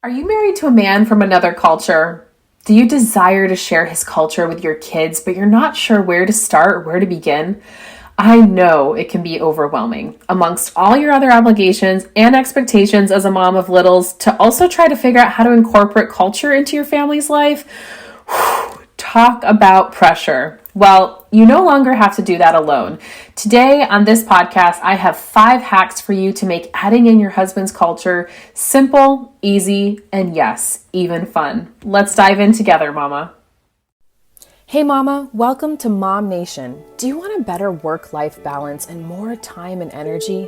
Are you married to a man from another culture? Do you desire to share his culture with your kids, but you're not sure where to start or where to begin? I know it can be overwhelming amongst all your other obligations and expectations as a mom of littles to also try to figure out how to incorporate culture into your family's life. Talk about pressure. Well, you no longer have to do that alone. Today on this podcast, I have 5 hacks for you to make adding in your husband's culture simple, easy, and yes, even fun. Let's dive in together, Mama. Hey Mama, welcome to Mom Nation. Do you want a better work-life balance and more time and energy?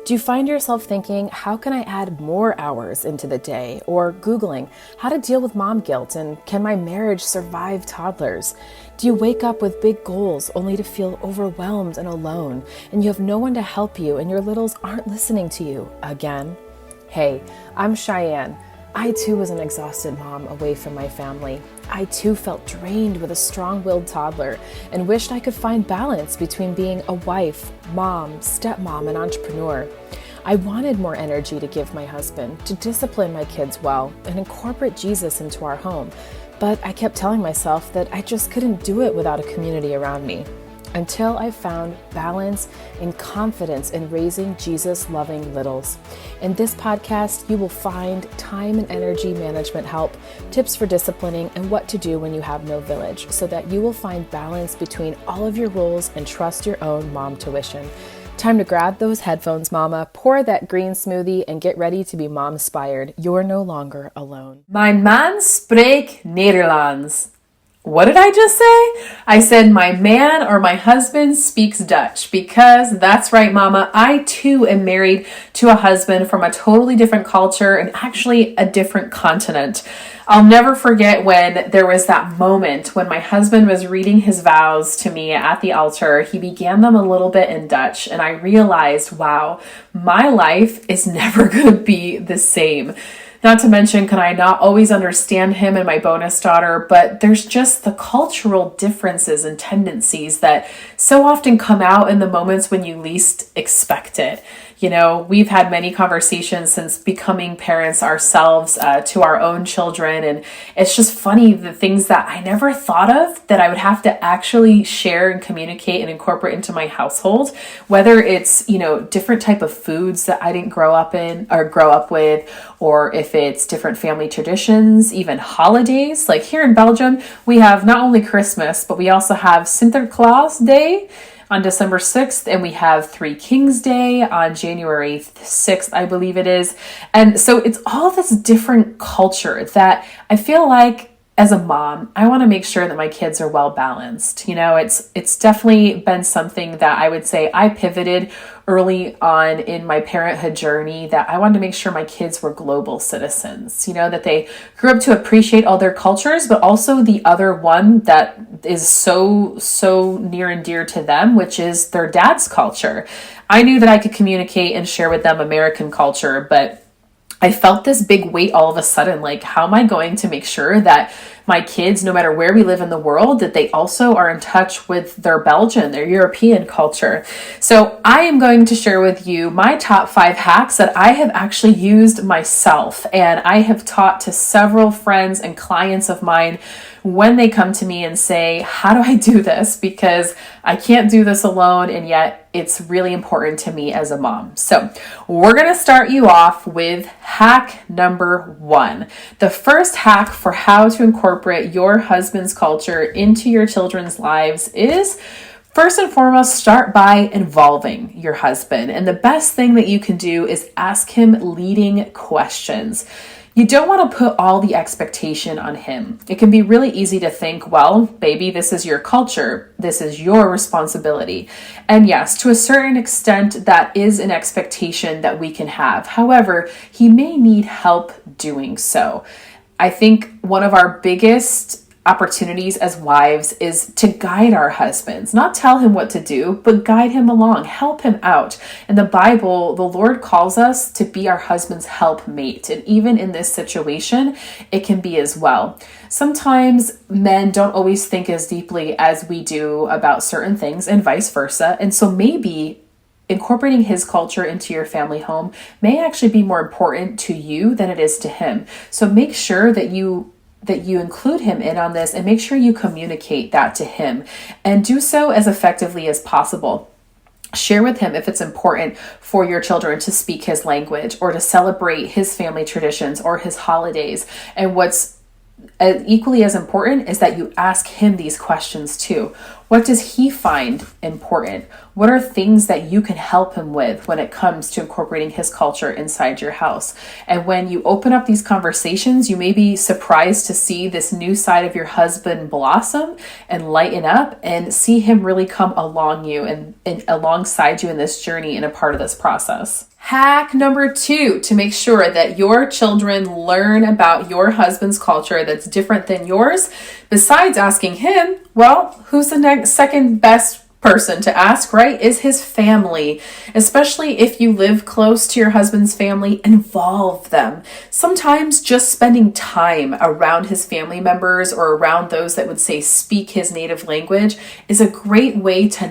Do you find yourself thinking, how can I add more hours into the day? Or Googling, how to deal with mom guilt and can my marriage survive toddlers? Do you wake up with big goals only to feel overwhelmed and alone and you have no one to help you and your littles aren't listening to you again? Hey, I'm Cheyanne. I too was an exhausted mom away from my family. I too felt drained with a strong-willed toddler and wished I could find balance between being a wife, mom, stepmom, and entrepreneur. I wanted more energy to give my husband, to discipline my kids well, and incorporate Jesus into our home. But I kept telling myself that I just couldn't do it without a community around me. Until I found balance and confidence in raising Jesus-loving littles. In this podcast, you will find time and energy management help, tips for disciplining, and what to do when you have no village, so that you will find balance between all of your roles and trust your own mom tuition. Time to grab those headphones, Mama, pour that green smoothie, and get ready to be mom-inspired. You're no longer alone. Mijn man spreekt Nederlands. What did I just say? I said my man or my husband speaks Dutch because that's right, Mama. I too am married to a husband from a totally different culture and actually a different continent. I'll never forget when there was that moment when my husband was reading his vows to me at the altar. He began them a little bit in Dutch and I realized, wow, my life is never going to be the same. Not to mention, can I not always understand him and my bonus daughter, but there's just the cultural differences and tendencies that so often come out in the moments when you least expect it. You know, we've had many conversations since becoming parents ourselves to our own children. And it's just funny, the things that I never thought of that I would have to actually share and communicate and incorporate into my household, whether it's, different type of foods that I didn't grow up with, or if it's different family traditions, even holidays. Like here in Belgium, we have not only Christmas, but we also have Sinterklaas Day on December 6th, and we have Three Kings Day on January 6th, I believe it is. And so it's all this different culture that I feel like as a mom, I want to make sure that my kids are well balanced. It's definitely been something that I would say I pivoted early on in my parenthood journey, that I wanted to make sure my kids were global citizens, that they grew up to appreciate all their cultures, but also the other one that is so near and dear to them, which is their dad's culture. I knew that I could communicate and share with them American culture, but I felt this big weight all of a sudden, like, how am I going to make sure that my kids, no matter where we live in the world, that they also are in touch with their Belgian, their European culture? So I am going to share with you my top 5 hacks that I have actually used myself. And I have taught to several friends and clients of mine when they come to me and say, how do I do this? Because I can't do this alone, and yet it's really important to me as a mom. So we're going to start you off with hack number 1. The first hack for how to incorporate your husband's culture into your children's lives is, first and foremost, start by involving your husband. And the best thing that you can do is ask him leading questions. You don't want to put all the expectation on him. It can be really easy to think, well, baby, this is your culture. This is your responsibility. And yes, to a certain extent, that is an expectation that we can have. However, he may need help doing so. I think one of our biggest opportunities as wives is to guide our husbands, not tell him what to do, but guide him along, help him out. In the Bible, the Lord calls us to be our husband's helpmate. And even in this situation, it can be as well. Sometimes men don't always think as deeply as we do about certain things and vice versa. And so maybe incorporating his culture into your family home may actually be more important to you than it is to him. So make sure that you include him in on this, and make sure you communicate that to him, and do so as effectively as possible. Share with him if it's important for your children to speak his language or to celebrate his family traditions or his holidays. And what's equally as important is that you ask him these questions too. What does he find important? What are things that you can help him with when it comes to incorporating his culture inside your house? And when you open up these conversations, you may be surprised to see this new side of your husband blossom and lighten up, and see him really come along you and alongside you in this journey and a part of this process. Hack number 2 to make sure that your children learn about your husband's culture that's different than yours, besides asking him, well, who's the second best person to ask, right, is his family. Especially if you live close to your husband's family, involve them. Sometimes just spending time around his family members or around those that would say speak his native language is a great way to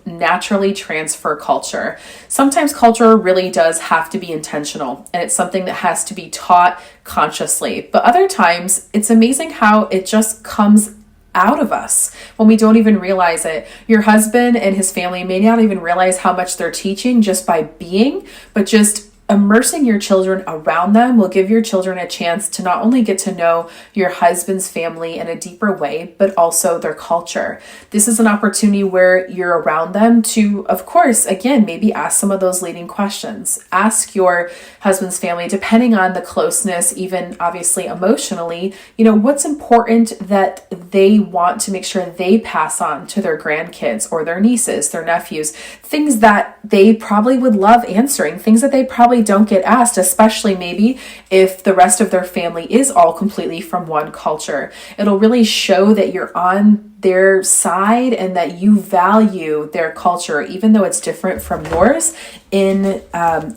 naturally transfer culture. Sometimes culture really does have to be intentional, and it's something that has to be taught consciously. But other times, it's amazing how it just comes out of us when we don't even realize it. Your husband and his family may not even realize how much they're teaching just by being, but just immersing your children around them will give your children a chance to not only get to know your husband's family in a deeper way, but also their culture. This is an opportunity where you're around them to, of course, again, maybe ask some of those leading questions. Ask your husband's family, depending on the closeness, even obviously emotionally, what's important that they want to make sure they pass on to their grandkids or their nieces, their nephews, things that they probably would love answering, things that they probably don't get asked, especially maybe if the rest of their family is all completely from one culture. It'll really show that you're on their side and that you value their culture, even though it's different from yours in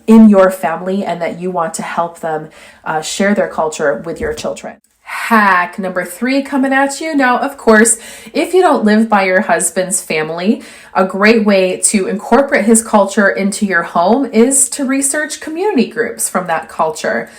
your family, and that you want to help them share their culture with your children. Hack number 3 coming at you. Now, of course, if you don't live by your husband's family, a great way to incorporate his culture into your home is to research community groups from that culture.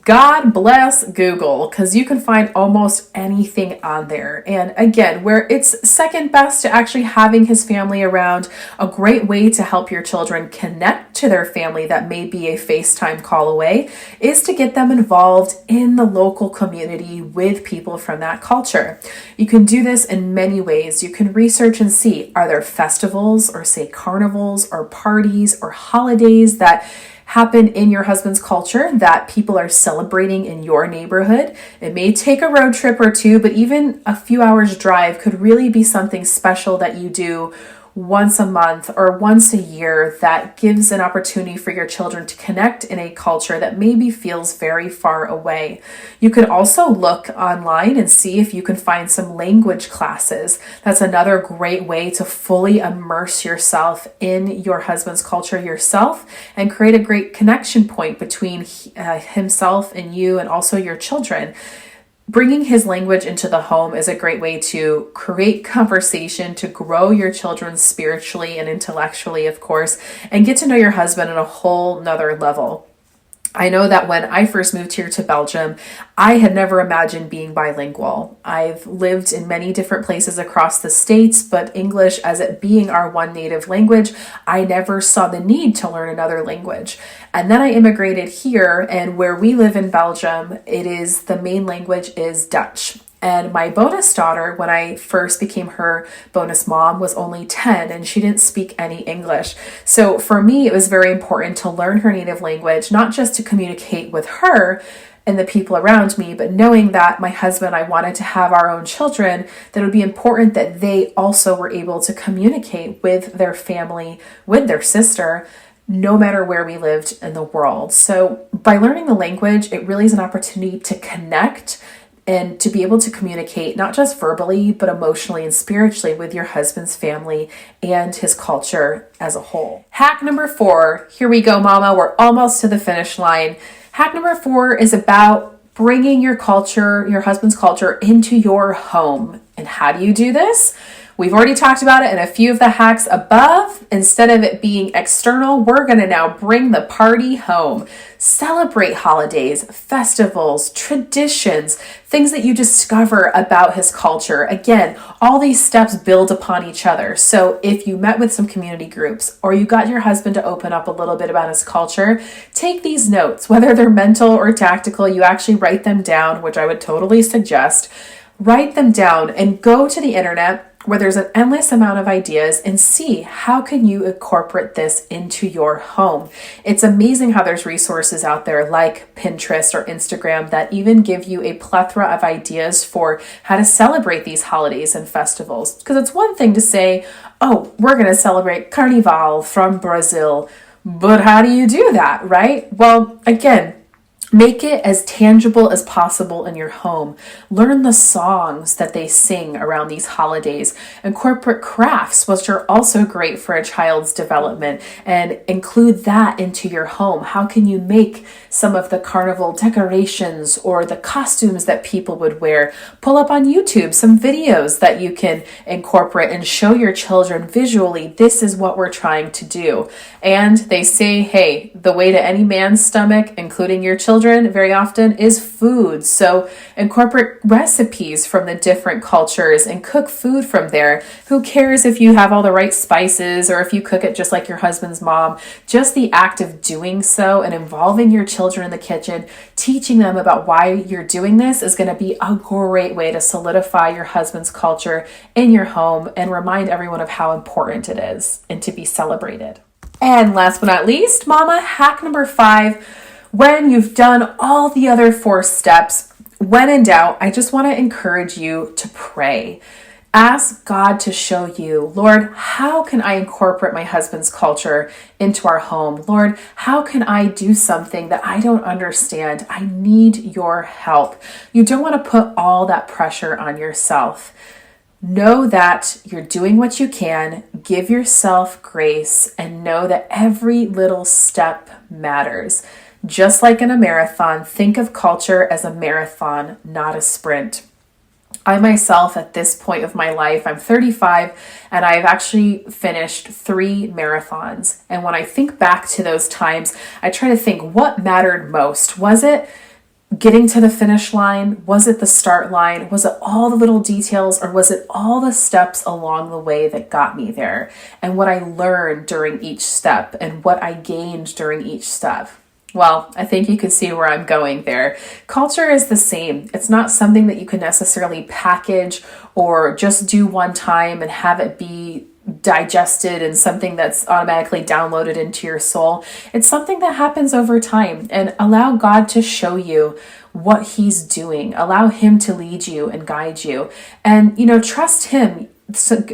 God bless Google, because you can find almost anything on there. And again, where it's second best to actually having his family around, a great way to help your children connect to their family that may be a FaceTime call away is to get them involved in the local community with people from that culture. You can do this in many ways. You can research and see, are there festivals or say carnivals or parties or holidays that happen in your husband's culture that people are celebrating in your neighborhood? It may take a road trip or two, but even a few hours drive could really be something special that you do once a month or once a year that gives an opportunity for your children to connect in a culture that maybe feels very far away. You could also look online and see if you can find some language classes. That's another great way to fully immerse yourself in your husband's culture yourself and create a great connection point between himself and you, and also your children. Bringing his language into the home is a great way to create conversation, to grow your children spiritually and intellectually, of course, and get to know your husband on a whole nother level. I know that when I first moved here to Belgium, I had never imagined being bilingual. I've lived in many different places across the States, but English, as it being our one native language, I never saw the need to learn another language. And then I immigrated here, and where we live in Belgium, the main language is Dutch. And my bonus daughter, when I first became her bonus mom, was only 10 and she didn't speak any English. So for me, it was very important to learn her native language, not just to communicate with her and the people around me, but knowing that my husband, I wanted to have our own children, that it would be important that they also were able to communicate with their family, with their sister, no matter where we lived in the world. So by learning the language, it really is an opportunity to connect and to be able to communicate, not just verbally, but emotionally and spiritually with your husband's family and his culture as a whole. Hack number 4, here we go, mama, we're almost to the finish line. Hack number 4 is about bringing your culture, your husband's culture, into your home. And how do you do this? We've already talked about it in a few of the hacks above. Instead of it being external, we're going to now bring the party home. Celebrate holidays, festivals, traditions, things that you discover about his culture. Again, all these steps build upon each other. So if you met with some community groups or you got your husband to open up a little bit about his culture, take these notes, whether they're mental or tactical, you actually write them down, which I would totally suggest. Write them down and go to the internet where there's an endless amount of ideas and see how can you incorporate this into your home. It's amazing how there's resources out there like Pinterest or Instagram that even give you a plethora of ideas for how to celebrate these holidays and festivals. Because it's one thing to say, oh, we're going to celebrate Carnival from Brazil, but how do you do that, right? Well, again, make it as tangible as possible in your home. Learn the songs that they sing around these holidays. Incorporate crafts, which are also great for a child's development, and include that into your home. How can you make some of the carnival decorations or the costumes that people would wear? Pull up on YouTube some videos that you can incorporate and show your children visually, this is what we're trying to do. And they say, hey, the way to any man's stomach, including your children, very often is food. So incorporate recipes from the different cultures and cook food from there. Who cares if you have all the right spices or if you cook it just like your husband's mom? Just the act of doing so and involving your children in the kitchen, teaching them about why you're doing this is going to be a great way to solidify your husband's culture in your home and remind everyone of how important it is and to be celebrated. And last but not least, mama, hack number 5. When you've done all the other 4 steps, when in doubt, I just want to encourage you to pray. Ask God to show you, Lord, how can I incorporate my husband's culture into our home? Lord, how can I do something that I don't understand? I need your help. You don't want to put all that pressure on yourself. Know that you're doing what you can, give yourself grace, and know that every little step matters. Just like in a marathon, think of culture as a marathon, not a sprint. I myself, at this point of my life, I'm 35, and I've actually finished 3 marathons. And when I think back to those times, I try to think what mattered most. Was it getting to the finish line? Was it the start line? Was it all the little details, or was it all the steps along the way that got me there? And what I learned during each step and what I gained during each step. Well, I think you can see where I'm going there. Culture is the same. It's not something that you can necessarily package or just do one time and have it be digested and something that's automatically downloaded into your soul. It's something that happens over time, and allow God to show you what he's doing. Allow him to lead you and guide you, and, trust him. So,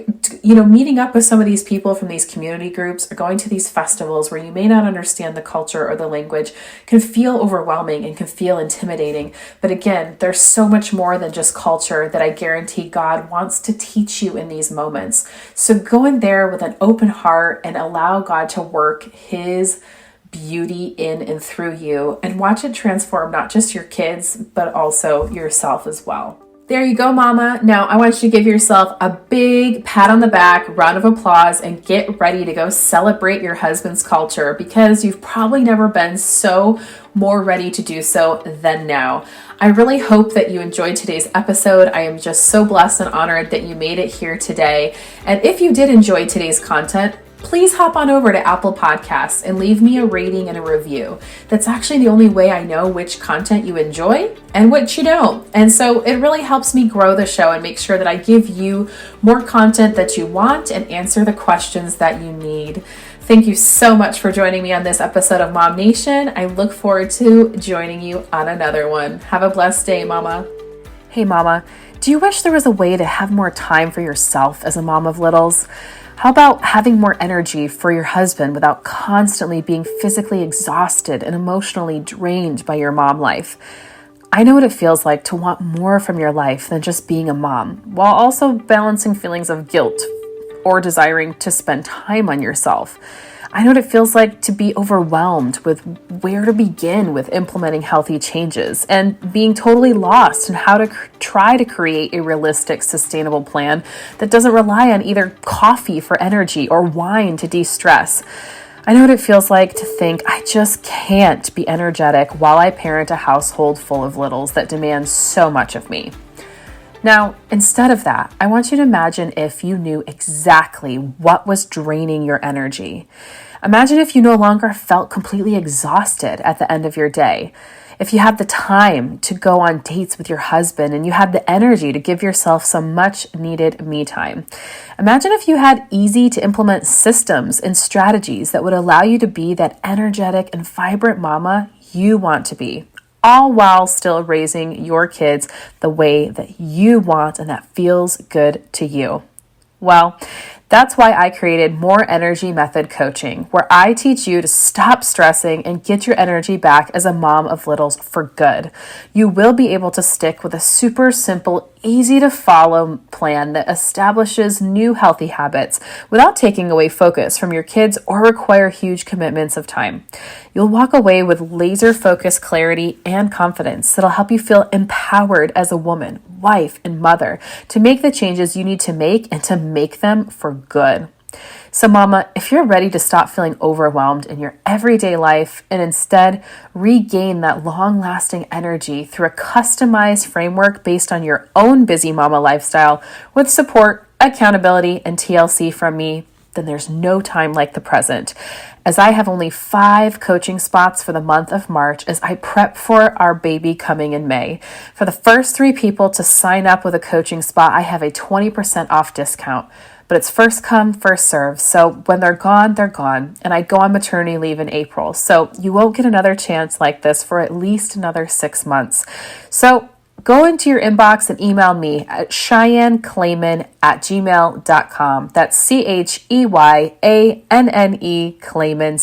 meeting up with some of these people from these community groups or going to these festivals where you may not understand the culture or the language can feel overwhelming and can feel intimidating. But again, there's so much more than just culture that I guarantee God wants to teach you in these moments. So go in there with an open heart and allow God to work his beauty in and through you, and watch it transform not just your kids, but also yourself as well. There you go, mama. Now I want you to give yourself a big pat on the back, round of applause, and get ready to go celebrate your husband's culture, because you've probably never been so more ready to do so than now. I really hope that you enjoyed today's episode. I am just so blessed and honored that you made it here today. And if you did enjoy today's content, please hop on over to Apple Podcasts and leave me a rating and a review. That's actually the only way I know which content you enjoy and which you don't. And so it really helps me grow the show and make sure that I give you more content that you want and answer the questions that you need. Thank you so much for joining me on this episode of Mom Nation. I look forward to joining you on another one. Have a blessed day, mama. Hey, mama, do you wish there was a way to have more time for yourself as a mom of littles? How about having more energy for your husband without constantly being physically exhausted and emotionally drained by your mom life? I know what it feels like to want more from your life than just being a mom, while also balancing feelings of guilt or desiring to spend time on yourself. I know what it feels like to be overwhelmed with where to begin with implementing healthy changes and being totally lost in how to try to create a realistic, sustainable plan that doesn't rely on either coffee for energy or wine to de-stress. I know what it feels like to think I just can't be energetic while I parent a household full of littles that demand so much of me. Now, instead of that, I want you to imagine if you knew exactly what was draining your energy. Imagine if you no longer felt completely exhausted at the end of your day. If you had the time to go on dates with your husband and you had the energy to give yourself some much needed me time. Imagine if you had easy to implement systems and strategies that would allow you to be that energetic and vibrant mama you want to be, all while still raising your kids the way that you want and that feels good to you. Well, that's why I created More Energy Method Coaching, where I teach you to stop stressing and get your energy back as a mom of littles for good. You will be able to stick with a super simple, easy to follow plan that establishes new healthy habits without taking away focus from your kids or require huge commitments of time. You'll walk away with laser focused clarity and confidence that'll help you feel empowered as a woman, wife, and mother to make the changes you need to make and to make them for good. So mama, if you're ready to stop feeling overwhelmed in your everyday life and instead regain that long-lasting energy through a customized framework based on your own busy mama lifestyle with support, accountability, and TLC from me, then there's no time like the present, as I have only 5 coaching spots for the month of March as I prep for our baby coming in May. For the first 3 people to sign up with a coaching spot, I have a 20% off discount. But it's first come, first serve. So when they're gone, they're gone. And I go on maternity leave in April. So you won't get another chance like this for at least another 6 months. So go into your inbox and email me at CheyenneClayman@gmail.com. That's CheyannE Clayman,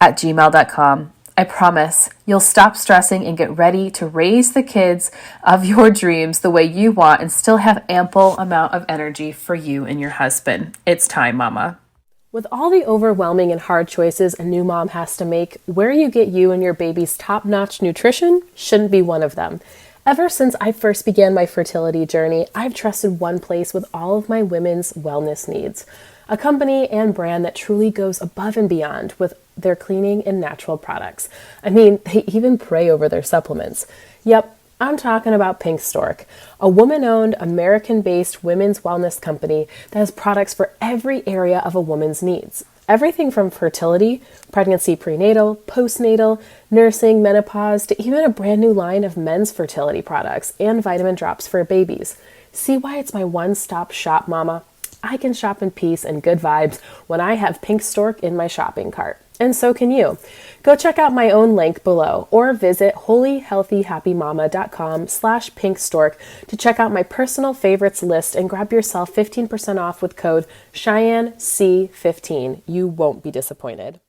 CLEYMAN@gmail.com. I promise you'll stop stressing and get ready to raise the kids of your dreams the way you want and still have ample amount of energy for you and your husband. It's time, mama. With all the overwhelming and hard choices a new mom has to make, where you get you and your baby's top-notch nutrition shouldn't be one of them. Ever since I first began my fertility journey, I've trusted one place with all of my women's wellness needs. A company and brand that truly goes above and beyond with their cleaning and natural products. I mean, they even pray over their supplements. Yep, I'm talking about Pink Stork, a woman-owned, American-based women's wellness company that has products for every area of a woman's needs. Everything from fertility, pregnancy, prenatal, postnatal, nursing, menopause, to even a brand new line of men's fertility products and vitamin drops for babies. See why it's my one-stop shop, mama? I can shop in peace and good vibes when I have Pink Stork in my shopping cart. And so can you. Go check out my own link below or visit holyhealthyhappymama.com/pinkstork to check out my personal favorites list and grab yourself 15% off with code CheyenneC15. You won't be disappointed.